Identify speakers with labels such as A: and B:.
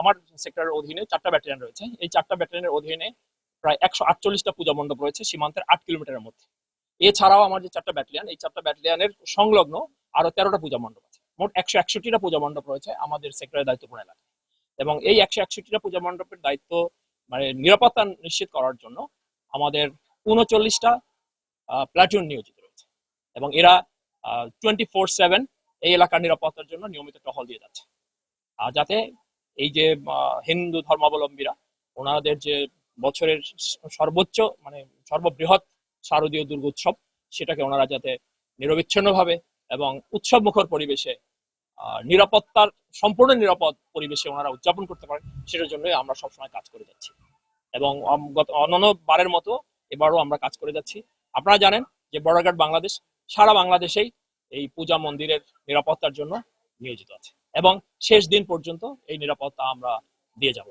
A: আমার সেক্টরের অধীনে 4টা ব্যাটালিয়ন রয়েছে। এই 4টা ব্যাটালিয়নের অধীনে প্রায় 148টা পূজা মণ্ডপ রয়েছে সীমান্তের 8 কিলোমিটারের মধ্যে। এছাড়াও আমার যে 4টা ব্যাটালিয়ন, এই 4টা ব্যাটালিয়নের সংলগ্ন আরো 13টা পূজা মণ্ডপ আছে। মোট 161টা পূজা মণ্ডপ রয়েছে আমাদের সেক্টরের দায়িত্বপূর্ণ এলাকায়। এবং এই 161টা পূজা মণ্ডপের দায়িত্ব মানে নিরাপত্তা নিশ্চিত করার জন্য আমাদের 39টা প্লাটুন নিয়োজিত রয়েছে এবং এরা 24/7 এই এলাকার নিরাপত্তার জন্য নিয়মিত টহল দিয়ে যাচ্ছে। যাতে এই যে হিন্দু ধর্মাবলম্বীরা ওনাদের যে বছরের সর্বোচ্চ মানে সর্ববৃহৎ শারদীয় দুর্গোৎসব সেটাকে ওনারা যাতে নিরবিচ্ছিন্নভাবে এবং উৎসব মুখর পরিবেশে নিরাপত্তার সম্পূর্ণ নিরাপদ পরিবেশে ওনারা উদযাপন করতে পারে, সেটার জন্যই আমরা সবসময় কাজ করে যাচ্ছি। এবং অন্যান্য বারের মতো এবারও আমরা কাজ করে যাচ্ছি। আপনারা জানেন যে বর্ডার গার্ড বাংলাদেশ সারা বাংলাদেশেই এই পূজা মন্দিরের নিরাপত্তার জন্য নিয়োজিত আছে এবং শেষ দিন পর্যন্ত এই নিরাপত্তা আমরা দিয়ে যাব।